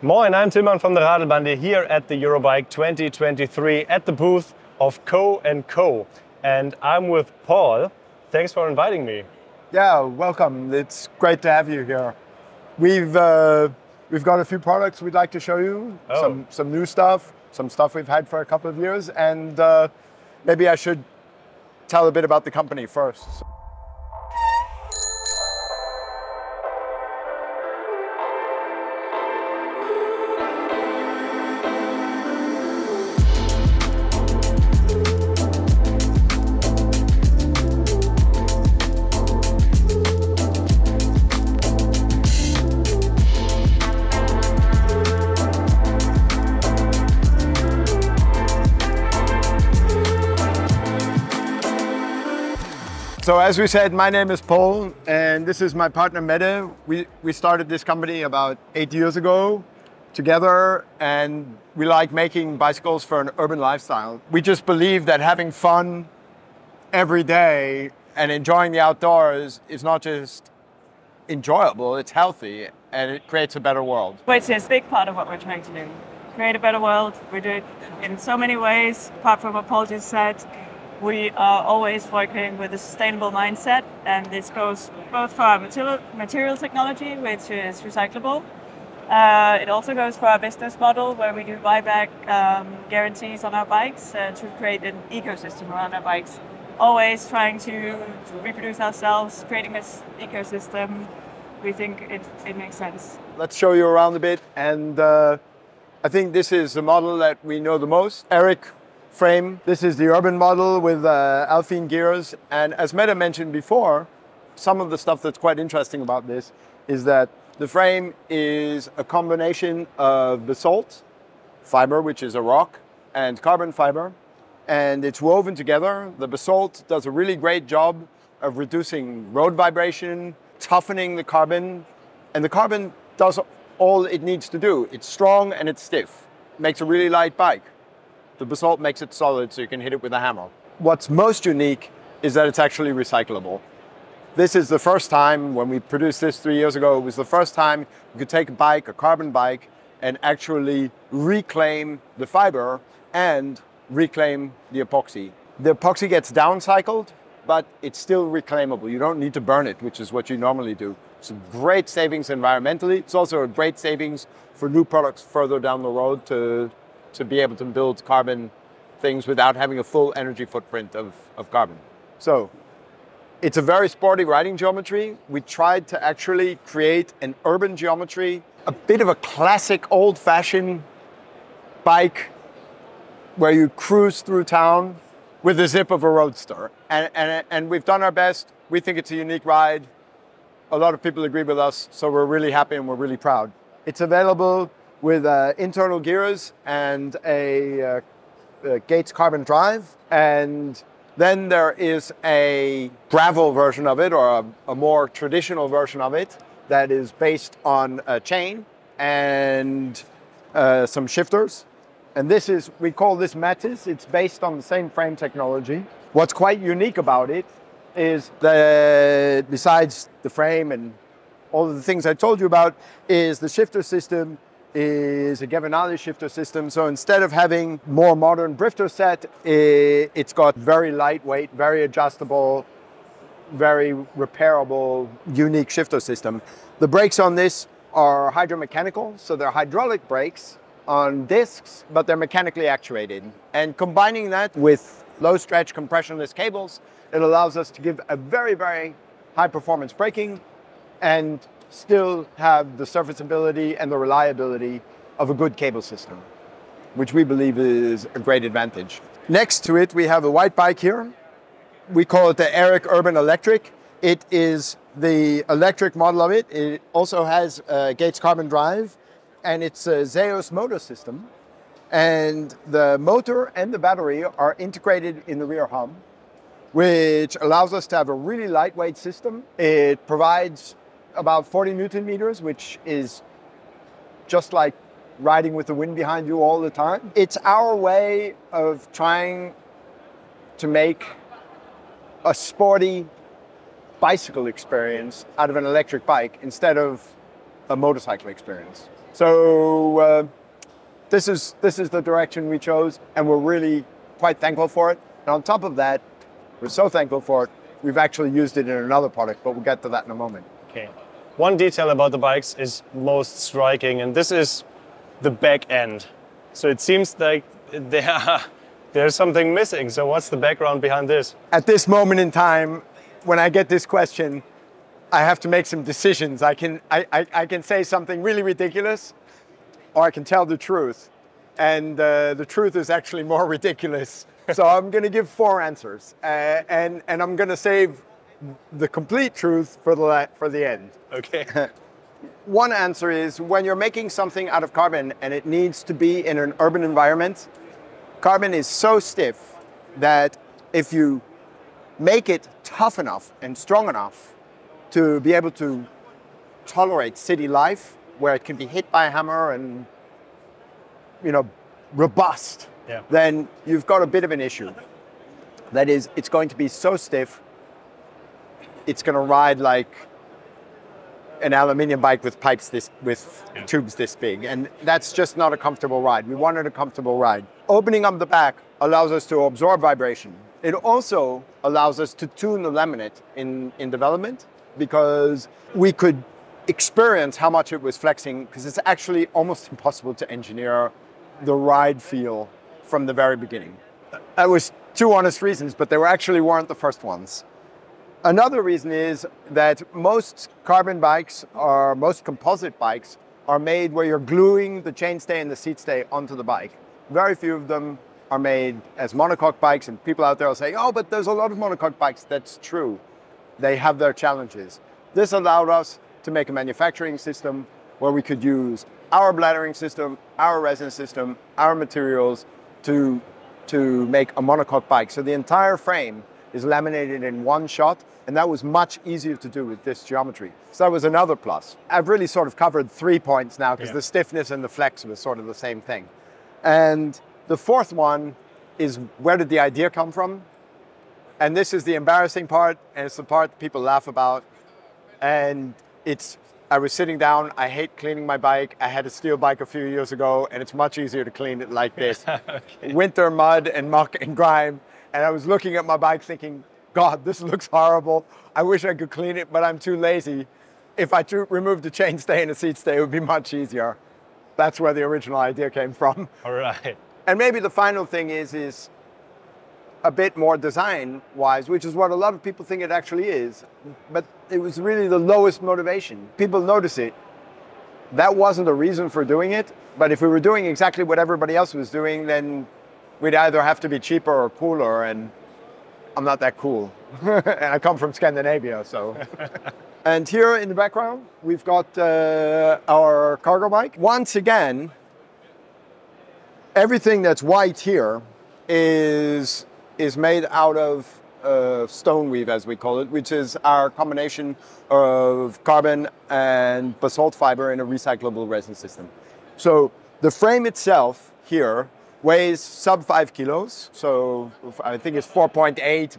Moin, I'm Tilman from the Radelbande here at the Eurobike 2023 at the booth of Coh&Co. And I'm with Paul. Thanks for inviting me. Yeah, welcome. It's great to have you here. We've got a few products we'd like to show you, some new stuff, some stuff we've had for a couple of years, and maybe I should tell a bit about the company first. So as we said, my name is Paul and this is my partner Mette. We started this company about 8 years ago together, and we like making bicycles for an urban lifestyle. We just believe that having fun every day and enjoying the outdoors is not just enjoyable, it's healthy and it creates a better world. Which is a big part of what we're trying to do. Create a better world. We do it in so many ways, apart from what Paul just said. We are always working with a sustainable mindset, and this goes both for our material technology, which is recyclable. It also goes for our business model, where we do buyback guarantees on our bikes to create an ecosystem around our bikes. Always trying to reproduce ourselves, creating this ecosystem. We think it makes sense. Let's show you around a bit, and I think this is the model that we know the most. Eric frame. This is the urban model with Alpine gears, and as Mette mentioned before, some of the stuff that's quite interesting about this is that the frame is a combination of basalt fiber, which is a rock, and carbon fiber, and it's woven together. The basalt does a really great job of reducing road vibration, toughening the carbon, and the carbon does all it needs to do. It's strong and it's stiff. It makes a really light bike. The basalt makes it solid, so you can hit it with a hammer. What's most unique is that it's actually recyclable. This is the first time, when we produced this 3 years ago, it was the first time you could take a bike, a carbon bike, and actually reclaim the fiber and reclaim the epoxy. The epoxy gets downcycled, but it's still reclaimable. You don't need to burn it, which is what you normally do. It's a great savings environmentally. It's also a great savings for new products further down the road to be able to build carbon things without having a full energy footprint of carbon. So it's a very sporty riding geometry. We tried to actually create an urban geometry, a bit of a classic old-fashioned bike where you cruise through town with the zip of a roadster. And we've done our best. We think it's a unique ride. A lot of people agree with us, so we're really happy and we're really proud. It's available with internal gears and a Gates carbon drive. And then there is a gravel version of it, or a more traditional version of it, that is based on a chain and some shifters. And this is, we call this Mattis. It's based on the same frame technology. What's quite unique about it is that besides the frame and all of the things I told you about, is the shifter system is a Gavinali shifter system. So instead of having more modern drifter set, it's got very lightweight, very adjustable, very repairable, unique shifter system. The brakes on this are hydromechanical, so they're hydraulic brakes on discs, but they're mechanically actuated. And combining that with low stretch compressionless cables, it allows us to give a very, very high performance braking and still have the serviceability and the reliability of a good cable system, which we believe is a great advantage. Next to it, we have a white bike here. We call it the Eric Urban Electric. It is the electric model of it. It also has a Gates carbon drive, and it's a Zeus motor system. And the motor and the battery are integrated in the rear hub, which allows us to have a really lightweight system. It provides about 40 Newton meters, which is just like riding with the wind behind you all the time. It's our way of trying to make a sporty bicycle experience out of an electric bike instead of a motorcycle experience. So this is the direction we chose, and we're really quite thankful for it. And on top of that, we're so thankful for it, we've actually used it in another product, but we'll get to that in a moment. Okay. One detail about the bikes is most striking, and this is the back end. So it seems like there's something missing. So what's the background behind this? At this moment in time, when I get this question, I have to make some decisions. I can say something really ridiculous, or I can tell the truth. And the truth is actually more ridiculous. So I'm going to give 4 answers, and I'm going to save the complete truth for the end. Okay. One answer is, when you're making something out of carbon and it needs to be in an urban environment, carbon is so stiff that if you make it tough enough and strong enough to be able to tolerate city life, where it can be hit by a hammer and, you know, robust, yeah, then you've got a bit of an issue. That is, it's going to be so stiff, it's going to ride like an aluminium bike with pipes with tubes this big, and that's just not a comfortable ride. We wanted a comfortable ride. Opening up the back allows us to absorb vibration. It also allows us to tune the laminate in development, because we could experience how much it was flexing, because it's actually almost impossible to engineer the ride feel from the very beginning. That was 2 honest reasons, but they actually weren't the first ones. Another reason is that most carbon bikes, or most composite bikes, are made where you're gluing the chainstay and the seat stay onto the bike. Very few of them are made as monocoque bikes, and people out there will say, oh, but there's a lot of monocoque bikes. That's true. They have their challenges. This allowed us to make a manufacturing system where we could use our bladdering system, our resin system, our materials to make a monocoque bike. So the entire frame is laminated in one shot, and that was much easier to do with this geometry. So that was another plus. I've really sort of covered 3 points now, because the stiffness and the flex was sort of the same thing. And the fourth one is, where did the idea come from? And this is the embarrassing part, and it's the part that people laugh about. And I was sitting down, I hate cleaning my bike. I had a steel bike a few years ago, and it's much easier to clean it like this. Okay. Winter mud and muck and grime. And I was looking at my bike thinking, God, this looks horrible. I wish I could clean it, but I'm too lazy. If I removed the chainstay and the seat stay, it would be much easier. That's where the original idea came from. All right. And maybe the final thing is a bit more design-wise, which is what a lot of people think it actually is. But it was really the lowest motivation. People notice it. That wasn't the reason for doing it. But if we were doing exactly what everybody else was doing, then we'd either have to be cheaper or cooler, and I'm not that cool. And I come from Scandinavia, so. And here in the background, we've got our cargo bike. Once again, everything that's white here is made out of Stoneweave, as we call it, which is our combination of carbon and basalt fiber in a recyclable resin system. So the frame itself here weighs sub 5 kilos. So I think it's 4.8,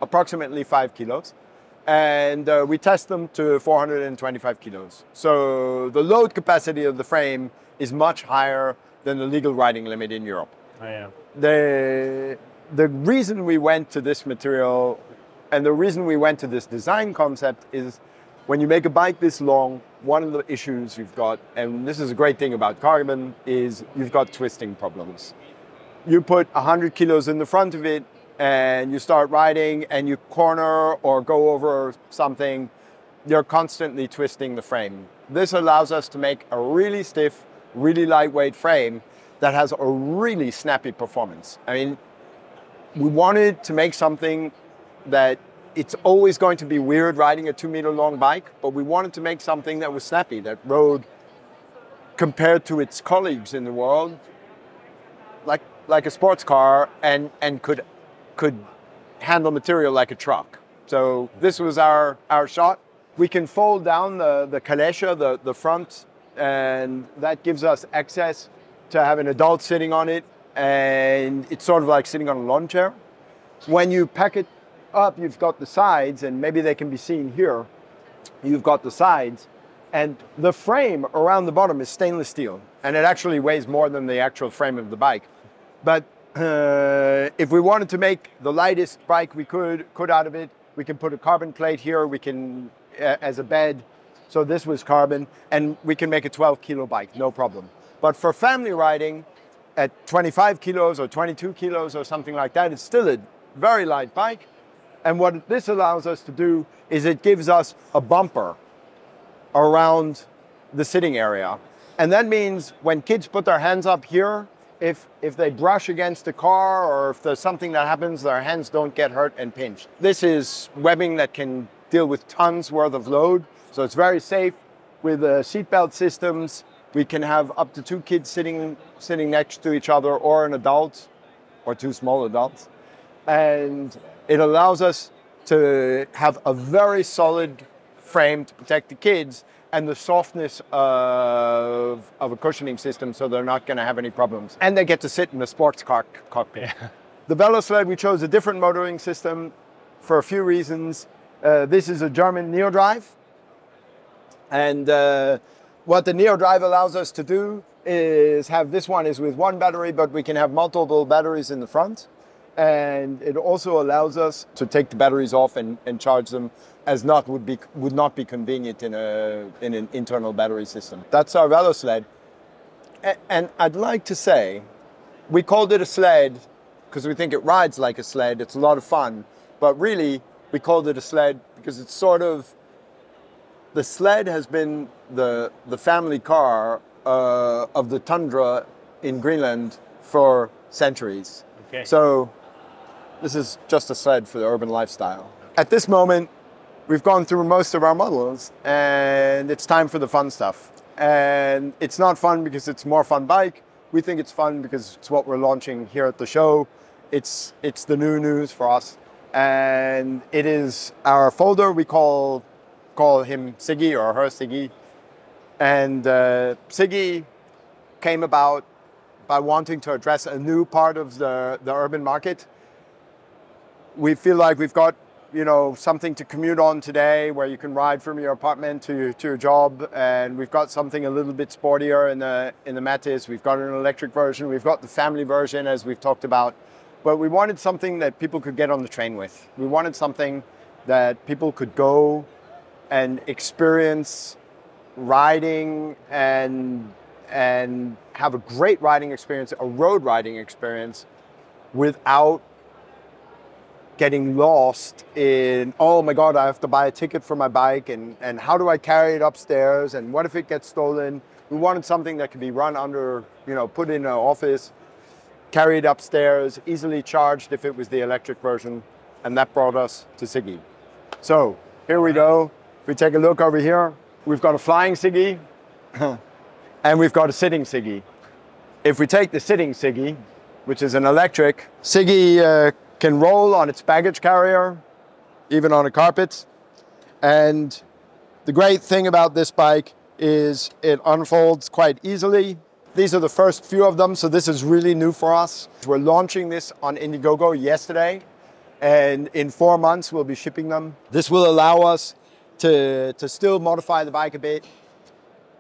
approximately 5 kilos. And we test them to 425 kilos. So the load capacity of the frame is much higher than the legal riding limit in Europe. Oh, yeah. The reason we went to this material and the reason we went to this design concept is, when you make a bike this long, one of the issues you've got, and this is a great thing about carbon, is you've got twisting problems. You put 100 kilos in the front of it and you start riding and you corner or go over something, you're constantly twisting the frame. This allows us to make a really stiff, really lightweight frame that has a really snappy performance. I mean, we wanted to make something that it's always going to be weird riding a 2 meter long bike, but we wanted to make something that was snappy, that rode, compared to its colleagues in the world, like a sports car, and could handle material like a truck. So this was our shot. We can fold down the calèche, the front, and that gives us access to have an adult sitting on it, and it's sort of like sitting on a lawn chair. When you pack it up, you've got the sides, and maybe they can be seen here. You've got the sides, And the frame around the bottom is stainless steel, and it actually weighs more than the actual frame of the bike. But if we wanted to make the lightest bike we could out of it, we can put a carbon plate here, we can, as a bed. So this was carbon, and we can make a 12-kilo bike, no problem. But for family riding, at 25 kilos or 22 kilos or something like that, it's still a very light bike. And what this allows us to do is it gives us a bumper around the sitting area. And that means when kids put their hands up here, if they brush against the car or if there's something that happens, their hands don't get hurt and pinched. This is webbing that can deal with tons worth of load. So it's very safe with seatbelt systems. We can have up to 2 kids sitting next to each other, or an adult, or 2 small adults. And it allows us to have a very solid frame to protect the kids and the softness of a cushioning system, so they're not going to have any problems. And they get to sit in a sports car cockpit. Yeah. The VeloSled, we chose a different motoring system for a few reasons. This is a German NeoDrive. And what the NeoDrive allows us to do is have, this one is with 1 battery, but we can have multiple batteries in the front. And it also allows us to take the batteries off and charge them, as would not be convenient in an internal battery system. That's our VeloSled. And I'd like to say, we called it a sled because we think it rides like a sled. It's a lot of fun. But really, we called it a sled because it's sort of, the sled has been the family car of the tundra in Greenland for centuries. Okay. So this is just a sled for the urban lifestyle. At this moment, we've gone through most of our models, and it's time for the fun stuff. And it's not fun because it's more fun bike. We think it's fun because it's what we're launching here at the show. It's the new news for us. And it is our folder. We call him Siggi, or her Siggi. And Siggi came about by wanting to address a new part of the urban market. We feel like we've got, you know, something to commute on today where you can ride from your apartment to your job, and we've got something a little bit sportier in the Matis. We've got an electric version, we've got the family version, as we've talked about, but we wanted something that people could get on the train with. We wanted something that people could go and experience riding and have a great riding experience, a road riding experience, without getting lost in, oh my God, I have to buy a ticket for my bike, and how do I carry it upstairs, and what if it gets stolen? We wanted something that could be run under, you know, put in an office, carried upstairs, easily charged if it was the electric version, and that brought us to Siggi. So here we go. If we take a look over here, we've got a flying Siggi and we've got a sitting Siggi. If we take the sitting Siggi, which is an electric, Siggi can roll on its baggage carrier, even on a carpet. And the great thing about this bike is it unfolds quite easily. These are the first few of them, so this is really new for us. We're launching this on Indiegogo yesterday, and in 4 months we'll be shipping them. This will allow us to still modify the bike a bit.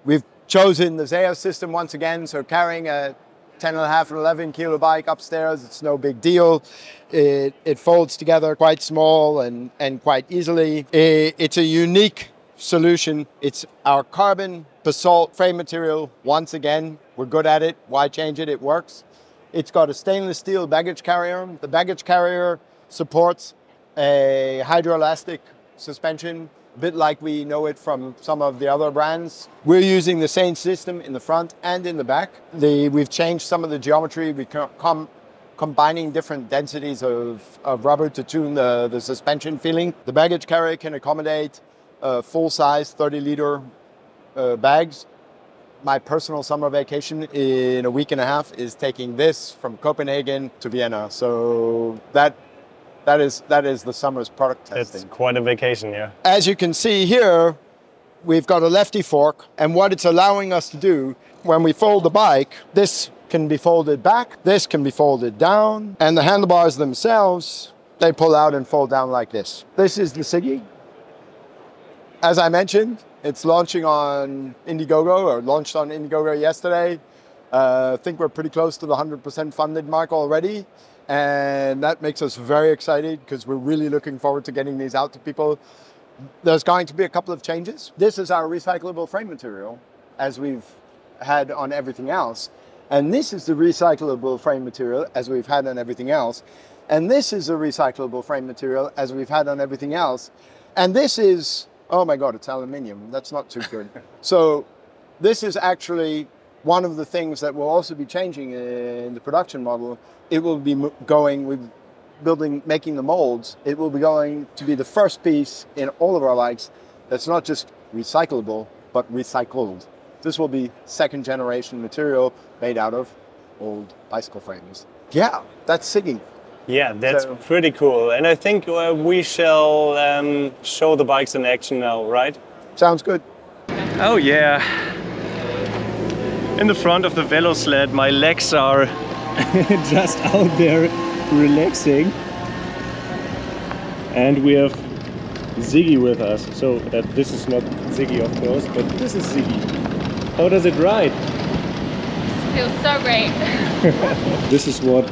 We've chosen the ZF system once again, so carrying a 10.5 and 11 kilo bike upstairs, it's no big deal. It folds together quite small and quite easily. It's a unique solution. It's our carbon basalt frame material. Once again, we're good at it. Why change it? It works. It's got a stainless steel baggage carrier. The baggage carrier supports a hydroelastic suspension, a bit like we know it from some of the other brands. We're using the same system in the front and in the back. We've changed some of the geometry. We combining different densities of rubber to tune the suspension feeling. The baggage carrier can accommodate full-size 30-liter bags. My personal summer vacation in a week and a half is taking this from Copenhagen to Vienna. So that is the summer's product testing. It's quite a vacation, yeah. As you can see here, we've got a lefty fork, and what it's allowing us to do, when we fold the bike, this can be folded back, this can be folded down, and the handlebars themselves, they pull out and fold down like this. This is the Siggi. As I mentioned, It's launching on Indiegogo, or launched on Indiegogo yesterday. I think we're pretty close to the 100% funded mark already. And that makes us very excited because we're really looking forward to getting these out to people. There's going to be a couple of changes. This is our recyclable frame material, as we've had on everything else. And this is the recyclable frame material, as we've had on everything else. And this is the recyclable frame material, as we've had on everything else. And this is, oh my God, it's aluminium. That's not too good. So this is actually one of the things that will also be changing in the production model. It will be going with making the molds. It will be going to be the first piece in all of our bikes that's not just recyclable, but recycled. This will be second generation material made out of old bicycle frames. Yeah, that's Siggi. Yeah, that's pretty cool. And I think we shall show the bikes in action now, right? Sounds good. Oh yeah. In the front of the velo sled, my legs are just out there relaxing. And we have Siggi with us. So this is not Siggi, of course, but this is Siggi. How does it ride? Feels so great. This is what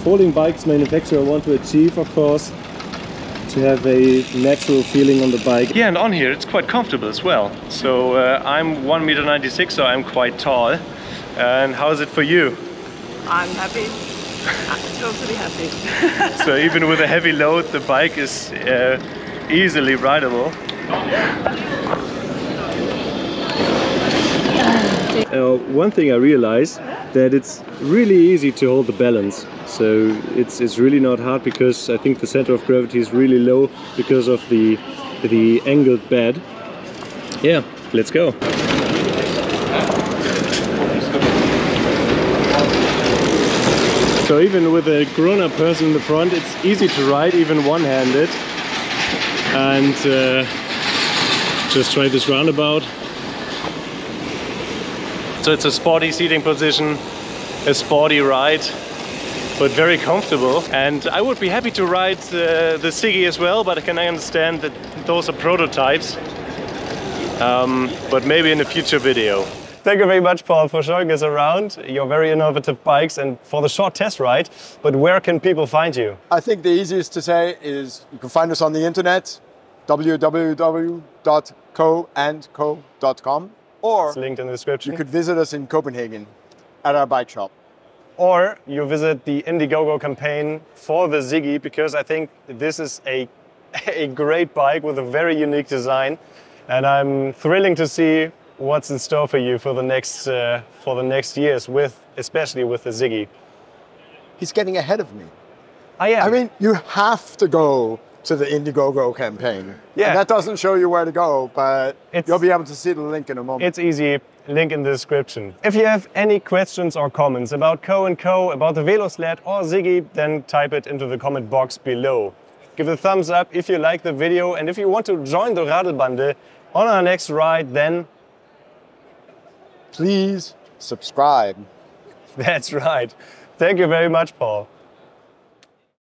folding bikes manufacturer want to achieve, of course, to have a natural feeling on the bike. Yeah, and on here it's quite comfortable as well. So I'm 1.96 m, so I'm quite tall. And how is it for you? I'm happy. I'm totally happy. So even with a heavy load, the bike is easily rideable. One thing I realized, that it's really easy to hold the balance. So it's really not hard, because I think the center of gravity is really low because of the angled bed. Yeah, let's go. So even with a grown-up person in the front, it's easy to ride, even one-handed. And just try this roundabout. So it's a sporty seating position, a sporty ride, but very comfortable. And I would be happy to ride the Siggi as well, but I can understand that those are prototypes. But maybe in a future video. Thank you very much, Paul, for showing us around your very innovative bikes and for the short test ride. But where can people find you? I think the easiest to say is you can find us on the internet, www.coh&co.com. Or it's linked in the description. You could visit us in Copenhagen at our bike shop. Or you visit the Indiegogo campaign for the Siggi, because I think this is a great bike with a very unique design. And I'm thrilling to see what's in store for you for the next years, especially with the Siggi. He's getting ahead of me. I am. I mean, you have to go to the Indiegogo campaign. Yeah. And that doesn't show you where to go, but you'll be able to see the link in a moment. It's easy, link in the description. If you have any questions or comments about Coh&Co, about the Velo Sled or Siggi, then type it into the comment box below. Give a thumbs up if you like the video, and if you want to join the Radelbande on our next ride, then please subscribe. That's right. Thank you very much, Paul.